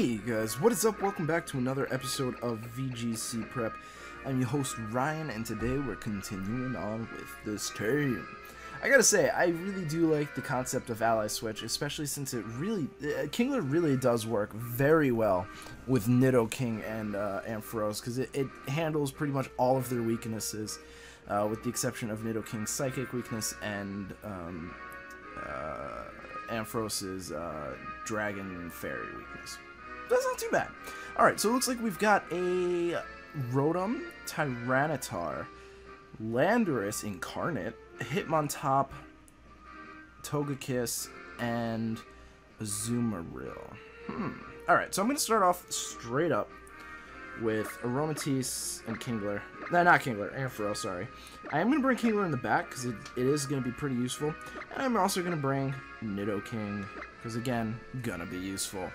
Hey guys, what is up? Welcome back to another episode of VGC Prep. I'm your host Ryan, and today we're continuing on with this team. I gotta say, I really do like the concept of ally switch, especially since it really, Kingler really does work very well with Nidoking and Ampharos, because it handles pretty much all of their weaknesses, with the exception of Nidoking's psychic weakness and Ampharos's dragon fairy weakness. That's not too bad. Alright, so it looks like we've got a Rotom, Tyranitar, Landorus Incarnate, Hitmontop, Togekiss, and Azumarill. Alright, so I'm going to start off straight up with Aromatisse and Kingler. No, not Kingler, Ampharos, sorry. I am going to bring Kingler in the back because it is going to be pretty useful. And I'm also going to bring Nidoking because, again, gonna be useful.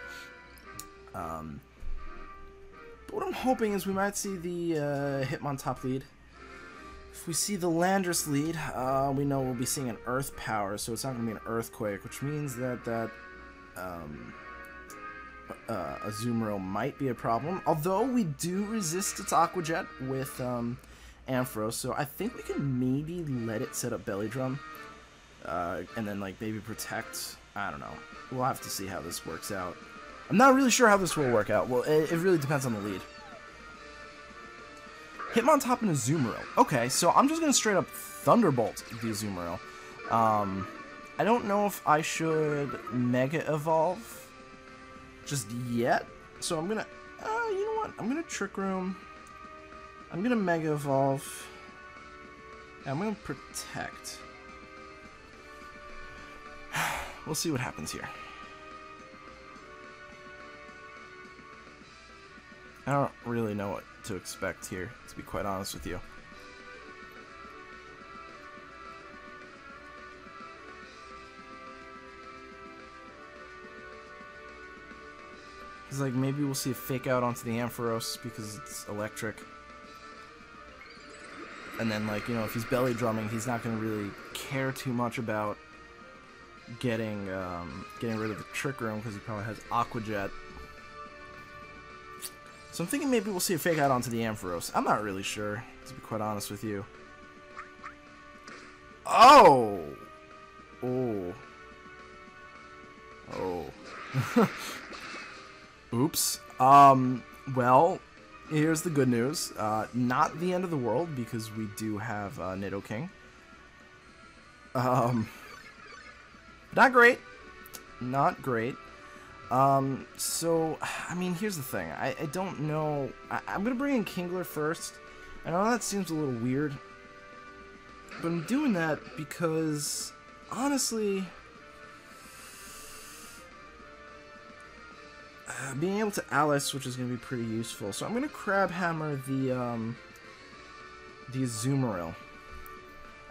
But what I'm hoping is we might see the Hitmontop lead. If we see the Landorus lead, we know we'll be seeing an Earth Power, so it's not going to be an Earthquake, which means that Azumarill might be a problem. Although we do resist its Aqua Jet with Ampharos, so I think we can maybe let it set up Belly Drum, and then like maybe protect. I don't know. We'll have to see how this works out. I'm not really sure how this will work out. Well, it really depends on the lead. Hitmontop and Azumarill. Okay, so I'm just going to straight up Thunderbolt the Azumarill. I don't know if I should Mega Evolve just yet. So I'm going to... you know what? I'm going to Trick Room. I'm going to Mega Evolve. And I'm going to Protect. We'll see what happens here. I don't really know what to expect here, to be quite honest with you. It's like maybe we'll see a fake out onto the Ampharos because it's electric. And then, like, you know, if he's belly drumming, he's not going to really care too much about getting rid of the Trick Room because he probably has Aqua Jet. So I'm thinking maybe we'll see a fake out onto the Ampharos. I'm not really sure, to be quite honest with you. Oh! Oh. Oh. Oops. Well, here's the good news. Not the end of the world, because we do have Nidoking. Not great. Not great. So, I mean, here's the thing. I don't know. I'm going to bring in Kingler first. I know that seems a little weird. But I'm doing that because, honestly, being able to ally switch is going to be pretty useful. So I'm going to Crab Hammer the Azumarill.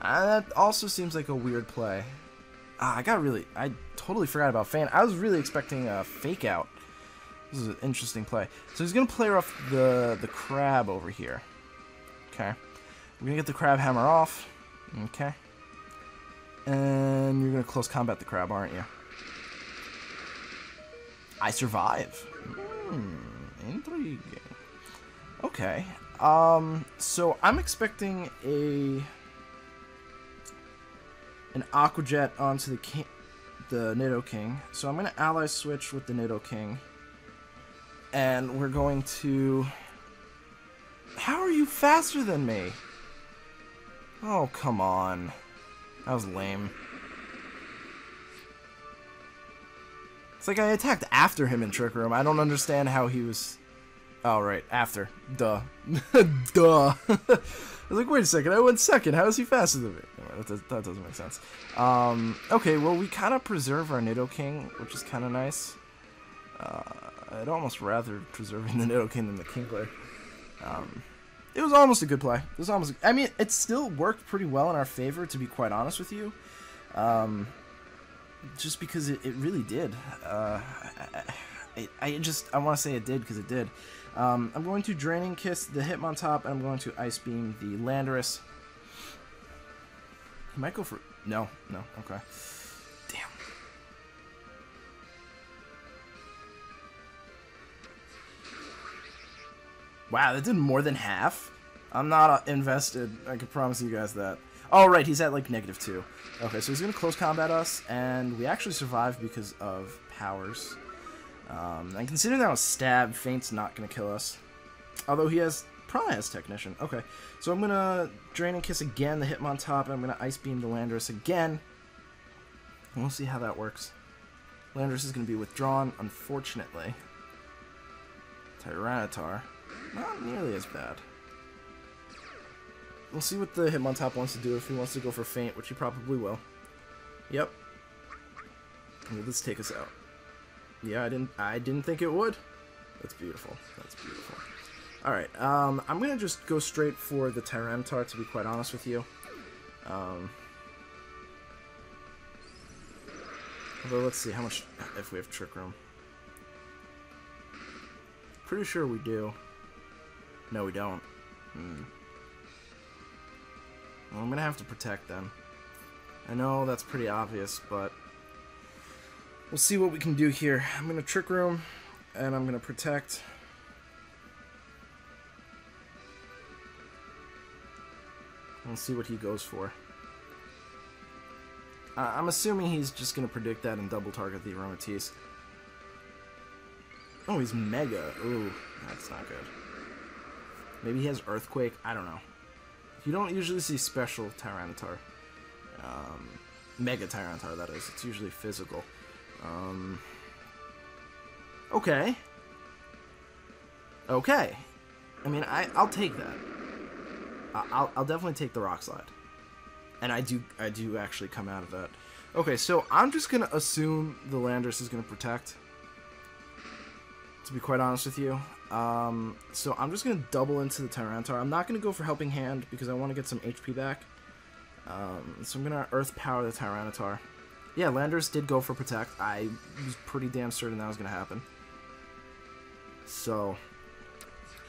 That also seems like a weird play. I totally forgot about Fan. I was really expecting a fake out. This is an interesting play. So he's going to play off the crab over here. Okay. We're going to get the Crab Hammer off. Okay. And you're going to close combat the crab, aren't you? I survive. Intriguing. Okay. So I'm expecting an Aqua Jet onto the Nidoking. So I'm going to ally switch with the Nidoking. And we're going to... How are you faster than me? Oh, come on. That was lame. It's like I attacked after him in Trick Room. I don't understand how he was... Oh, right. After. Duh. Duh. I was like, wait a second, I went second. How is he faster than me? Anyway, that doesn't make sense. Okay, well, we kind of preserve our Nidoking, which is kind of nice. I'd almost rather preserving the Nidoking than the Kingler. It was almost a good play. It was almost... I mean, it still worked pretty well in our favor, to be quite honest with you. Just because it really did. I want to say it did because it did. I'm going to Draining Kiss the Hitmontop, and I'm going to Ice Beam the Landorus. He might go for... No, okay. Damn. Wow, that did more than half? I'm not invested. I can promise you guys that. Oh, right, he's at, like, -2. Okay, so he's going to close combat us, and we actually survived because of powers. And considering that was stab, feint's not going to kill us. Although he probably has Technician. Okay, so I'm going to Drain and Kiss again, the Hitmontop, and I'm going to Ice Beam the Landorus again. And we'll see how that works. Landorus is going to be withdrawn, unfortunately. Tyranitar, not nearly as bad. We'll see what the Hitmontop wants to do, if he wants to go for Feint, which he probably will. Yep. Will this take us out? Yeah, I didn't think it would. That's beautiful. That's beautiful. Alright, I'm gonna just go straight for the Tyranitar, to be quite honest with you. Although, let's see how much, if we have Trick Room. Pretty sure we do. No, we don't. Well, I'm gonna have to protect them. I know that's pretty obvious, but we'll see what we can do here. I'm gonna Trick Room, and I'm gonna protect. We'll see what he goes for. I'm assuming he's just gonna predict that and double target the Aromatisse. Oh, he's Mega. Ooh, that's not good. Maybe he has Earthquake. I don't know. You don't usually see special Tyranitar. Mega Tyranitar, that is. It's usually physical. Okay. Okay. I mean, I'll take that. I'll definitely take the Rock Slide. And I do actually come out of that. Okay, so I'm just gonna assume the Landorus is gonna protect. To be quite honest with you. So I'm just going to double into the Tyranitar. I'm not going to go for Helping Hand because I want to get some HP back. So I'm going to Earth Power the Tyranitar. Yeah, Landorus did go for Protect. I was pretty damn certain that was going to happen. So,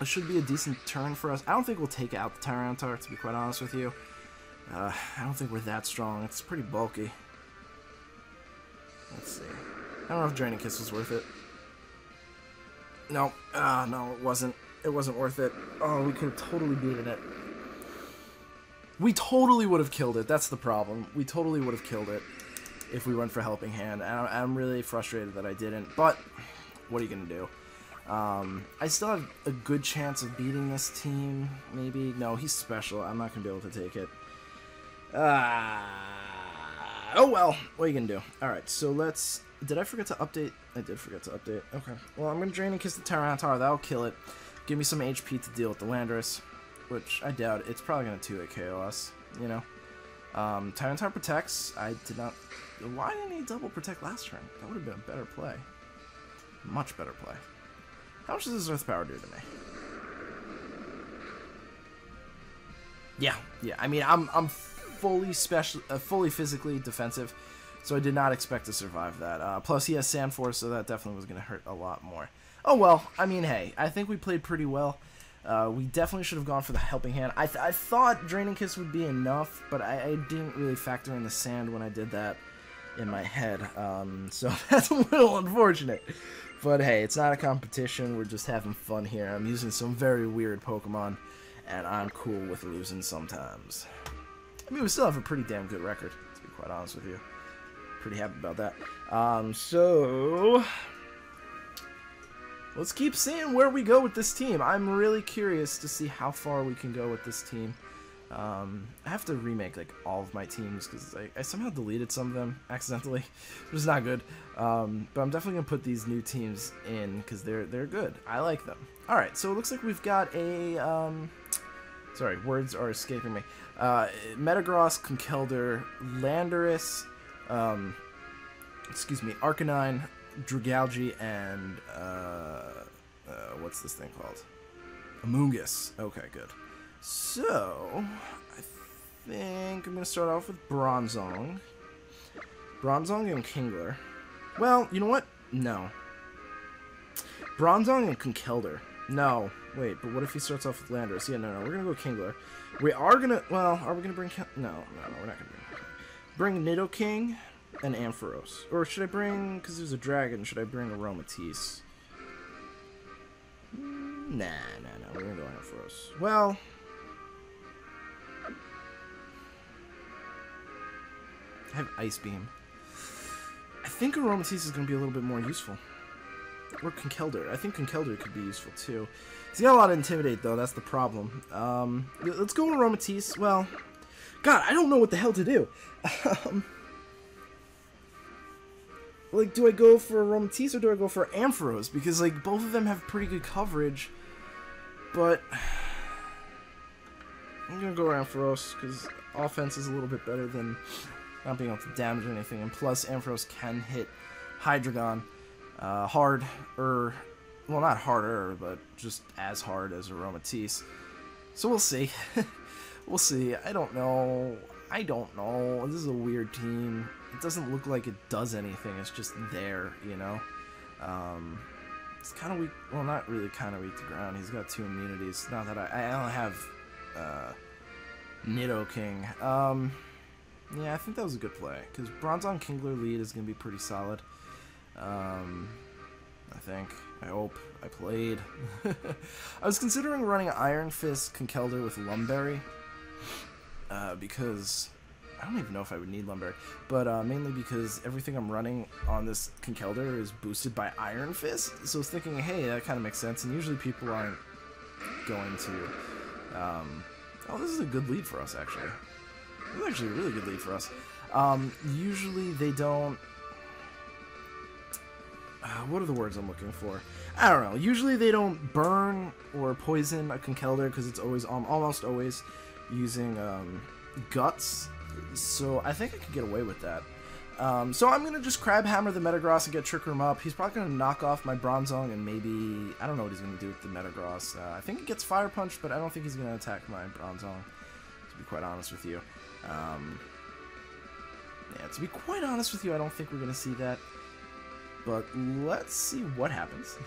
it should be a decent turn for us. I don't think we'll take out the Tyranitar, to be quite honest with you. I don't think we're that strong. It's pretty bulky. Let's see. I don't know if Draining Kiss was worth it. No, no, it wasn't. It wasn't worth it. Oh, we could have totally beaten it. We totally would have killed it. That's the problem. We totally would have killed it if we went for Helping Hand. I'm really frustrated that I didn't, but what are you going to do? I still have a good chance of beating this team, maybe. No, he's special. I'm not going to be able to take it. Oh well, what are you going to do? Alright, so let's... Did I forget to update? I did forget to update. Okay. Well, I'm going to Drain and Kiss the Tyranitar. That'll kill it. Give me some HP to deal with the Landorus, which I doubt. It's probably going to 2-hit KO us, you know? Tyranitar protects. I did not... Why didn't he double protect last turn? That would have been a better play. Much better play. How much does this Earth Power do to me? Yeah. I mean, I'm fully fully physically defensive, so I did not expect to survive that. Plus, he has Sand Force, so that definitely was going to hurt a lot more. Oh well. I mean, hey, I think we played pretty well. We definitely should have gone for the Helping Hand. I thought Draining Kiss would be enough, but I didn't really factor in the sand when I did that in my head. So that's a little unfortunate. But hey, it's not a competition. We're just having fun here. I'm using some very weird Pokemon, and I'm cool with losing sometimes. I mean, we still have a pretty damn good record, to be quite honest with you. Pretty happy about that. So let's keep seeing where we go with this team. I'm really curious to see how far we can go with this team. I have to remake like all of my teams because I somehow deleted some of them accidentally, which is not good. But I'm definitely gonna put these new teams in because they're good. I like them. All right, so it looks like we've got a sorry, words are escaping me. Metagross, Conkeldurr, Landorus, excuse me, Arcanine, Dragalge, and what's this thing called? Amoonguss. Okay, good. So, I think I'm going to start off with Bronzong. Bronzong and Kingler. Well, you know what? No. Bronzong and Conkeldurr. No. Wait, but what if he starts off with Landorus? Yeah, no, we're going to go Kingler. We are going to... Well, are we going to bring... No, we're not going to bring Nidoking and Ampharos. Or should I bring... Because there's a dragon, should I bring Aromatisse? Nah. We're gonna go Ampharos. Well, I have Ice Beam. I think Aromatisse is gonna be a little bit more useful. Or Conkeldurr. I think Conkeldurr could be useful too. He's got a lot of Intimidate though, that's the problem. Let's go with Aromatisse. Well, God, I don't know what the hell to do. Like, do I go for Aromatisse or do I go for Ampharos? Because, like, both of them have pretty good coverage. But I'm gonna go Ampharos because offense is a little bit better than not being able to damage anything. And plus, Ampharos can hit Hydreigon hard, or, well, not harder, but just as hard as Aromatisse. So we'll see. We'll see. I don't know. This is a weird team. It doesn't look like it does anything. It's just there, you know? It's kind of weak. Well, not really kind of weak to ground. He's got 2 immunities. Not that I don't have Nidoking. Yeah, I think that was a good play. Because Bronzong Kingler lead is going to be pretty solid. I think. I hope. I played. I was considering running Iron Fist Conkeldurr with Lumberry. Because I don't even know if I would need Lumberry, but mainly because everything I'm running on this Conkeldurr is boosted by Iron Fist, so I was thinking, hey, that kind of makes sense, and usually people aren't going to... oh, this is a good lead for us, actually. This is actually a really good lead for us. Usually they don't... what are the words I'm looking for? I don't know. Usually they don't burn or poison a Conkeldurr because it's always, almost always, using Guts, so I think I could get away with that. So I'm gonna just Crab Hammer the Metagross and get Trick Room up. He's probably gonna knock off my Bronzong and maybe, I don't know what he's gonna do with the Metagross. I think he gets Fire Punch, but I don't think he's gonna attack my Bronzong, to be quite honest with you. Yeah, to be quite honest with you, I don't think we're gonna see that, but let's see what happens.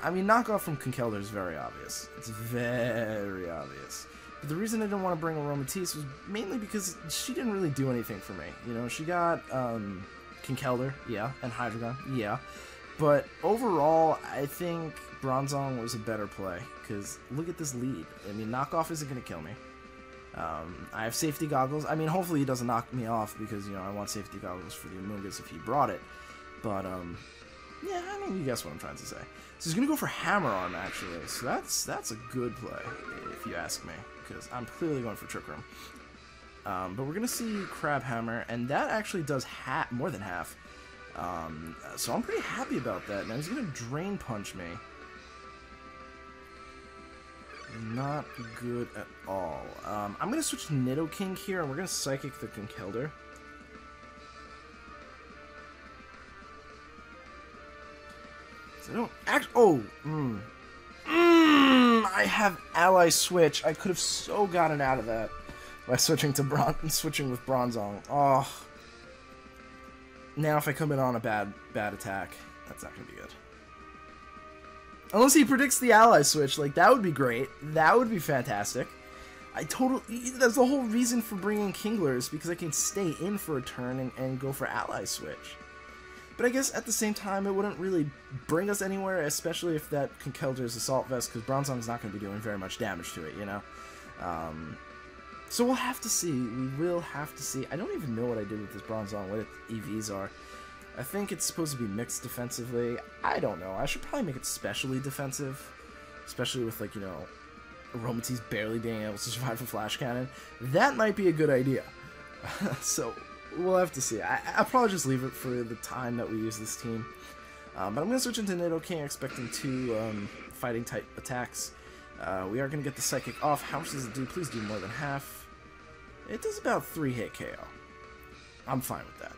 I mean, knockoff from Conkeldurr is very obvious. It's very obvious. But the reason I didn't want to bring Aromatisse was mainly because she didn't really do anything for me. You know, she got Conkeldurr, yeah, and Hydreigon, yeah. But overall, I think Bronzong was a better play. Because look at this lead. I mean, knockoff isn't going to kill me. I have safety goggles. I mean, hopefully he doesn't knock me off because, you know, I want safety goggles for the Amoonguss if he brought it. But, yeah, I mean, you guess what I'm trying to say. So he's going to go for Hammer Arm, actually. So that's a good play, if you ask me. Because I'm clearly going for Trick Room. But we're going to see Crab Hammer, and that actually does more than half. So I'm pretty happy about that. Now he's going to Drain Punch me. Not good at all. I'm going to switch to Nidoking here, and we're going to Psychic the Conkeldurr. So I don't act. Oh! I have Ally Switch. I could have so gotten out of that by switching with Bronzong. Oh. Now if I come in on a bad attack, that's not going to be good. Unless he predicts the Ally Switch, like, that would be great. That would be fantastic. That's the whole reason for bringing Kingler, is because I can stay in for a turn and go for Ally Switch. But I guess at the same time, it wouldn't really bring us anywhere, especially if that Conkeldurr is Assault Vest, because Bronzong's not going to be doing very much damage to it, you know? So we'll have to see. We will have to see. I don't even know what I did with this Bronzong, what its EVs are. I think it's supposed to be mixed defensively. I don't know. I should probably make it specially defensive, especially with, like, you know, Aromatisse barely being able to survive a Flash Cannon. That might be a good idea. So we'll have to see. I'll probably just leave it for the time that we use this team. But I'm going to switch into Nidoking, expecting 2 fighting-type attacks. We are going to get the Psychic off. How much does it do? Please do more than half. It does about 3-hit KO. I'm fine with that.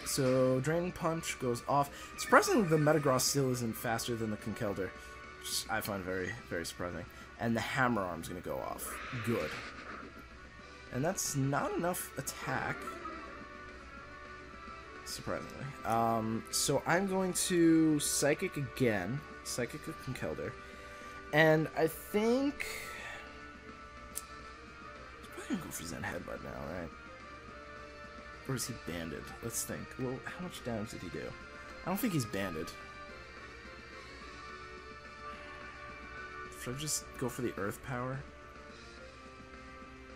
So, Drain Punch goes off. Surprisingly, the Metagross still isn't faster than the Conkeldurr, which I find very, very surprising. And the Hammer Arm's going to go off. Good. And that's not enough attack, surprisingly. So I'm going to Psychic again. Psychic a Conkeldurr. And I think... he's probably going to go for Zen Headbutt now, right? Or is he banded? Let's think. Well, how much damage did he do? I don't think he's banded. Should I just go for the Earth Power?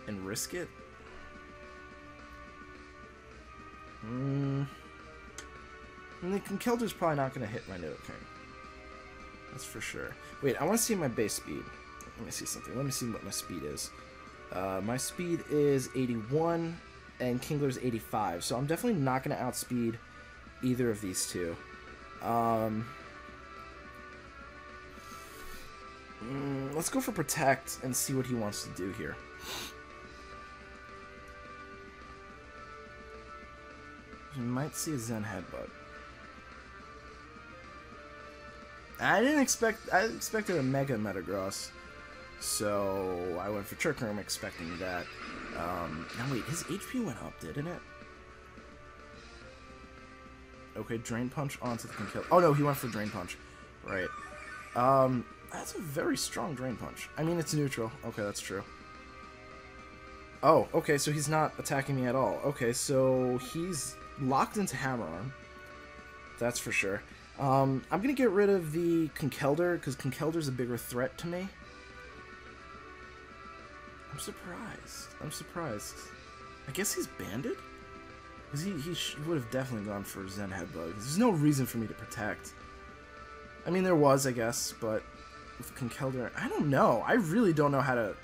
And risk it? And the Conkeldur's probably not going to hit my Nidoking. That's for sure. Wait, I want to see my base speed. Let me see something. Let me see what my speed is. My speed is 81, and Kingler's 85. So I'm definitely not going to outspeed either of these two. Let's go for Protect and see what he wants to do here. You might see a Zen Headbutt. I expected a Mega Metagross, so I went for Trick Room expecting that. Now wait, his HP went up, didn't it? Okay, Drain Punch onto the Conkeldurr. Oh no, he went for Drain Punch. Right. That's a very strong Drain Punch. I mean, it's neutral. Okay, that's true. Oh, okay, so he's not attacking me at all. Okay, so he's locked into Hammer Arm. That's for sure. I'm gonna get rid of the Conkeldurr, because Conkeldurr's a bigger threat to me. I'm surprised. I'm surprised. I guess he's banded? Because he would have definitely gone for Zen Headbutt. There's no reason for me to protect. I mean, there was, I guess, but with Conkeldurr, I don't know. I really don't know how to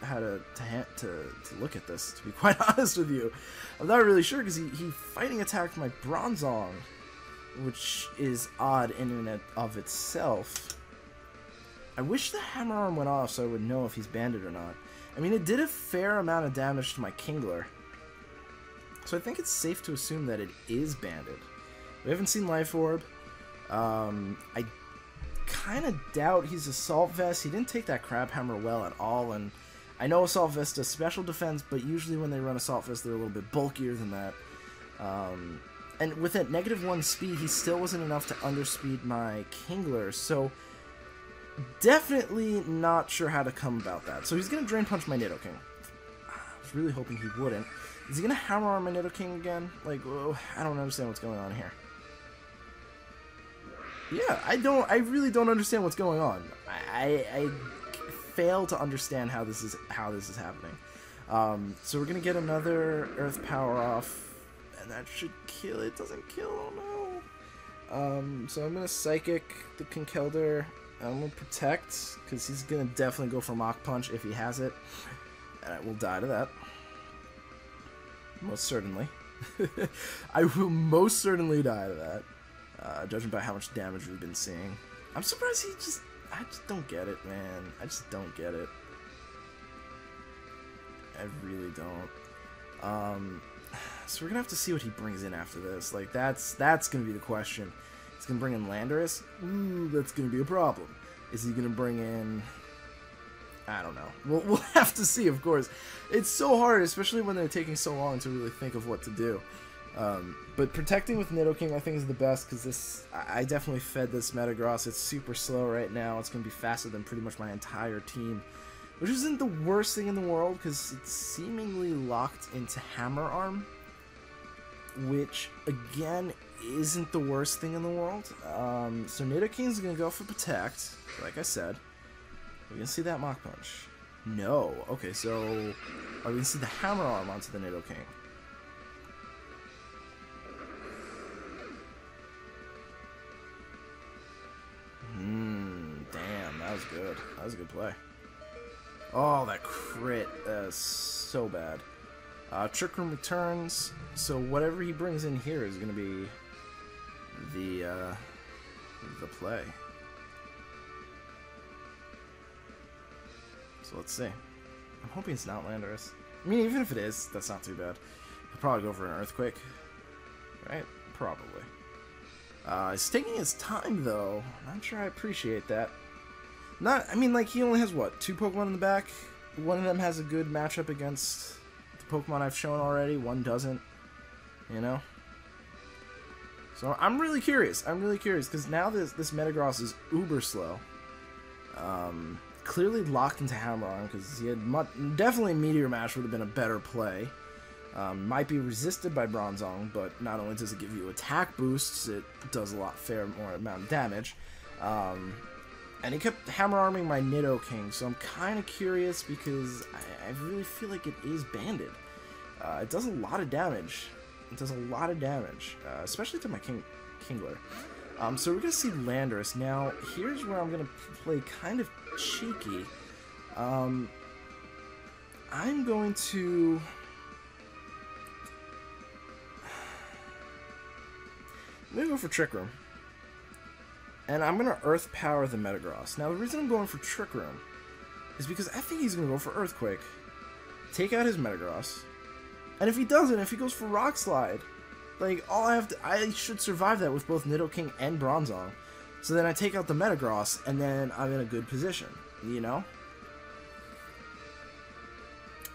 look at this, to be quite honest with you. I'm not really sure, because he fighting attacked my Bronzong, which is odd in and of itself. I wish the Hammer Arm went off so I would know if he's banded or not. I mean, it did a fair amount of damage to my Kingler, so I think it's safe to assume that it is banded. We haven't seen Life Orb. I kind of doubt he's Assault Vest. He didn't take that Crab Hammer well at all, and I know Assault Vest does special defense, but usually when they run Assault Vest, they're a little bit bulkier than that. And with that -1 speed, he still wasn't enough to underspeed my Kingler, so definitely not sure how to come about that. So he's going to Drain Punch my Nidoking. I was really hoping he wouldn't. Is he going to Hammer Arm my Nidoking again? Like, whoa, I don't understand what's going on here. Yeah, I really don't understand what's going on. I fail to understand how this is happening. So we're gonna get another Earth Power off, and that should kill. It doesn't kill. Oh no. So I'm gonna Psychic the Conkeldurr. I'm gonna Protect because he's gonna definitely go for Mach Punch if he has it, and I will die to that. Most certainly. I will most certainly die to that. Judging by how much damage we've been seeing. I'm surprised I just don't get it, man. I just don't get it. I really don't. So we're gonna have to see what he brings in after this. Like, that's gonna be the question. He's gonna bring in Landorus? Ooh, that's gonna be a problem. Is he gonna bring in... I don't know. We'll have to see, of course. It's so hard, especially when they're taking so long to really think of what to do. But protecting with Nidoking I think is the best, because I definitely fed this Metagross. It's super slow right now. It's going to be faster than pretty much my entire team, which isn't the worst thing in the world, because it's seemingly locked into Hammer Arm, which again isn't the worst thing in the world. So Nidoking's going to go for Protect, like I said. We're going to see that Mach Punch. No. Okay, so are we going to see the Hammer Arm onto the Nidoking? Damn, that was good. That was a good play. Oh, that crit. That is so bad. Trick Room returns, so whatever he brings in here is going to be the play. So let's see. I'm hoping it's not Landorus. I mean, even if it is, that's not too bad. He'll probably go for an Earthquake. Right? Probably. He's taking his time, though. I'm not sure I appreciate that. I mean, like, he only has, what, 2 Pokemon in the back? One of them has a good matchup against the Pokemon I've shown already. One doesn't, you know? So I'm really curious. I'm really curious, because now this Metagross is uber slow. Clearly locked into Hammer Arm, because he had definitely Meteor Mash would have been a better play. Might be resisted by Bronzong, but not only does it give you attack boosts, it does a lot more amount of damage. And he kept hammer-arming my Nidoking, so I'm kind of curious because I really feel like it is banded. It does a lot of damage. It does a lot of damage, especially to my Kingler. So we're going to see Landorus. Now, here's where I'm going to play kind of cheeky. I'm going to... I'm going to go for Trick Room. And I'm going to Earth Power the Metagross. Now, the reason I'm going for Trick Room is because I think he's going to go for Earthquake. Take out his Metagross. And if he doesn't, if he goes for Rock Slide, like, I should survive that with both Nidoking and Bronzong. So then I take out the Metagross, and then I'm in a good position, you know?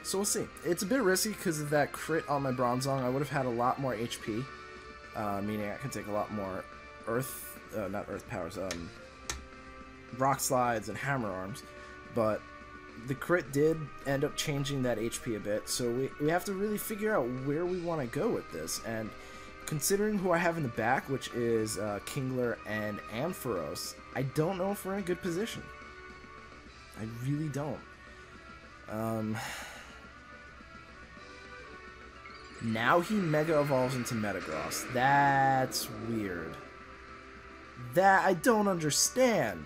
So we'll see. It's a bit risky because of that crit on my Bronzong. I would have had a lot more HP, meaning I can take a lot more not Earth Powers, Rock Slides and Hammer Arms, but the crit did end up changing that HP a bit, so we have to really figure out where we want to go with this, and considering who I have in the back, which is Kingler and Ampharos, I don't know if we're in a good position. I really don't. Now he Mega Evolves into Metagross. That's weird. That I don't understand.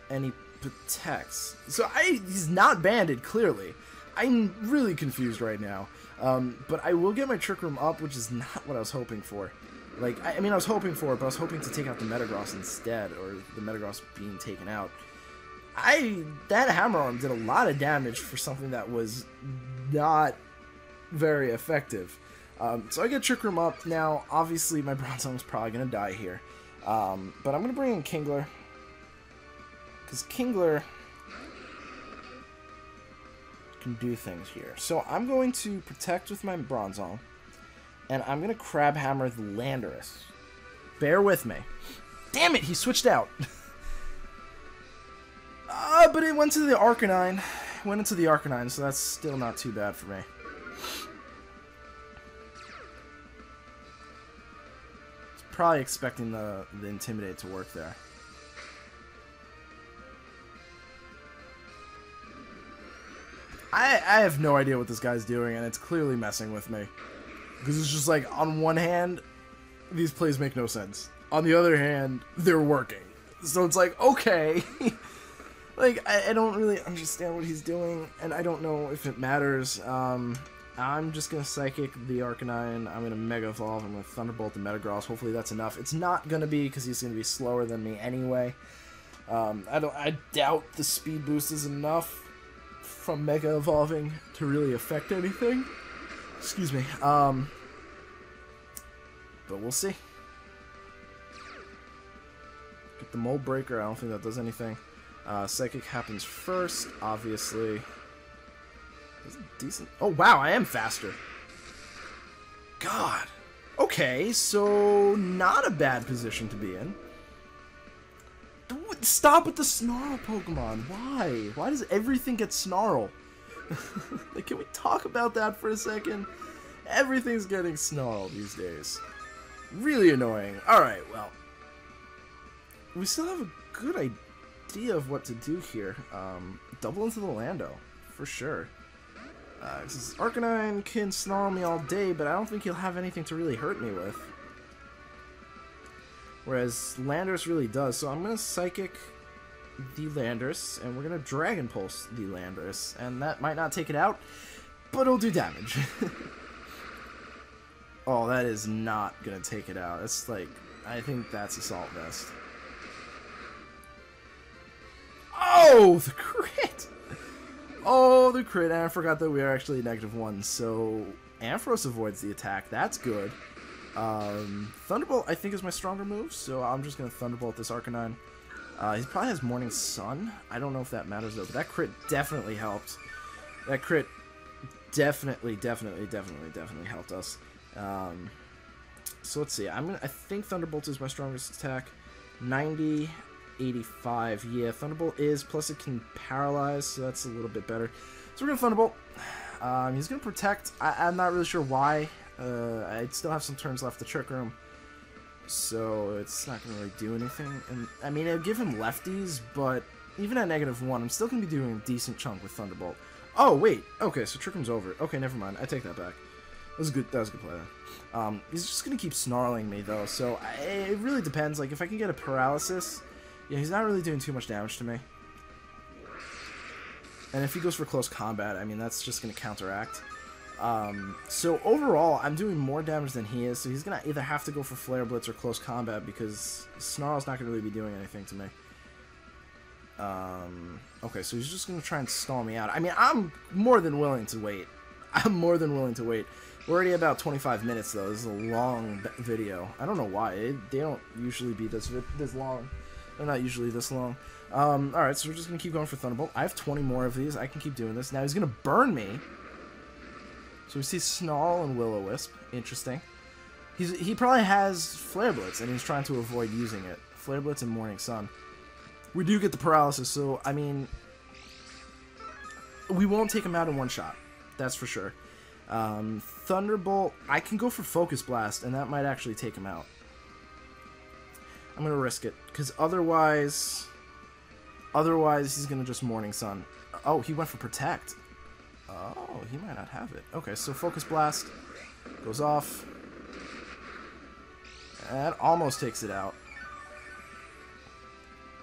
And he protects. So he's not banded, clearly. I'm really confused right now. But I will get my Trick Room up, which is not what I was hoping for. Like, I mean, I was hoping for it, but I was hoping to take out the Metagross instead, or the Metagross being taken out. That Hammer Arm did a lot of damage for something that was not very effective. So I get Trick Room up. Now, obviously, my Bronzong's probably going to die here. But I'm going to bring in Kingler. Because Kingler can do things here. So I'm going to protect with my Bronzong. And I'm going to Crab Hammer the Landorus. Bear with me. Damn it, he switched out. But it went to the Arcanine. Went into the Arcanine, so that's still not too bad for me. Probably expecting the Intimidate to work there. I have no idea what this guy's doing, and it's clearly messing with me. Because it's just like, on one hand, these plays make no sense. On the other hand, they're working. So it's like, okay. Like, I don't really understand what he's doing, and I don't know if it matters. I'm just going to Psychic the Arcanine, I'm going to Mega Evolve, I'm going to Thunderbolt the Metagross. Hopefully that's enough. It's not going to be, because he's going to be slower than me anyway. I doubt the speed boost is enough from Mega Evolving to really affect anything. Excuse me. But we'll see. Get the Mold Breaker, I don't think that does anything. Psychic happens first, obviously. That's decent. Oh, wow, I am faster. God. Okay, so not a bad position to be in. Stop with the Snarl Pokemon. Why? Why does everything get Snarl? Like, can we talk about that for a second? Everything's getting Snarl these days. Really annoying. Alright, well. We still have a good idea of what to do here. Double into the Lando, for sure. Arcanine can snarl me all day, but I don't think he'll have anything to really hurt me with. Whereas Landorus really does. So I'm going to Psychic the Landorus, and we're going to Dragon Pulse the Landorus. And that might not take it out, but it'll do damage. Oh, that is not going to take it out. It's like, I think that's Assault Vest. Oh, the crit! Oh, the crit, and I forgot that we are actually -1, so Ampharos avoids the attack. That's good. Thunderbolt, I think, is my stronger move, so I'm just going to Thunderbolt this Arcanine. He probably has Morning Sun. I don't know if that matters, though, but that crit definitely helped. That crit definitely helped us. So let's see. I think Thunderbolt is my strongest attack. 90... 85. Yeah, Thunderbolt is, plus it can paralyze, so that's a little bit better. So we're going to Thunderbolt. He's going to Protect. I'm not really sure why. I still have some turns left to Trick Room. so it's not going to really do anything. And I mean, it'll give him lefties, but even at -1, I'm still going to be doing a decent chunk with Thunderbolt. Oh, wait. Okay, so Trick Room's over. Okay, never mind. I take that back. That was a good play then. He's just going to keep snarling me, though, so it really depends. Like, if I can get a paralysis, yeah, he's not really doing too much damage to me. And if he goes for close combat, I mean, that's just going to counteract. So overall, I'm doing more damage than he is, so he's going to either have to go for Flare Blitz or close combat, because Snarl's not going to really be doing anything to me. Okay, so he's just going to try and stall me out. I mean, I'm more than willing to wait. I'm more than willing to wait. We're already about 25 minutes, though. This is a long video. I don't know why. They don't usually be this long. They're not usually this long. Alright, so we're just going to keep going for Thunderbolt. I have 20 more of these. I can keep doing this. Now he's going to burn me. So we see Snarl and Will-O-Wisp. Interesting. He probably has Flare Blitz, and he's trying to avoid using it. Flare Blitz and Morning Sun. We do get the paralysis, so, I mean, we won't take him out in one shot. That's for sure. Thunderbolt, I can go for Focus Blast, and that might actually take him out. I'm going to risk it, because otherwise he's going to just Morning Sun. Oh, he went for Protect. Oh, he might not have it. Okay, so Focus Blast goes off. That almost takes it out.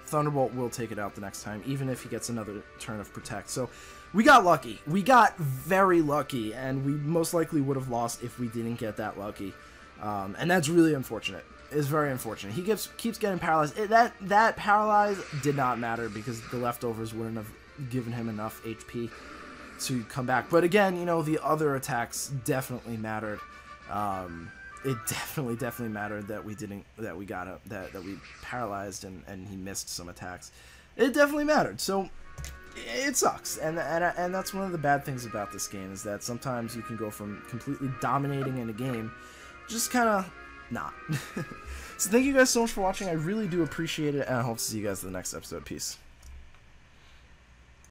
Thunderbolt will take it out the next time, even if he gets another turn of Protect. So, we got lucky. We got very lucky, and we most likely would have lost if we didn't get that lucky. And that's really unfortunate. It's very unfortunate. He keeps getting paralyzed. That paralyze did not matter, because the leftovers wouldn't have given him enough HP to come back. But again, you know, the other attacks definitely mattered. It definitely mattered that we paralyzed and he missed some attacks. It definitely mattered. So it sucks, and that's one of the bad things about this game, is that sometimes you can go from completely dominating in a game, just kind of not. So thank you guys so much for watching. I really do appreciate it, and I hope to see you guys in the next episode. Peace.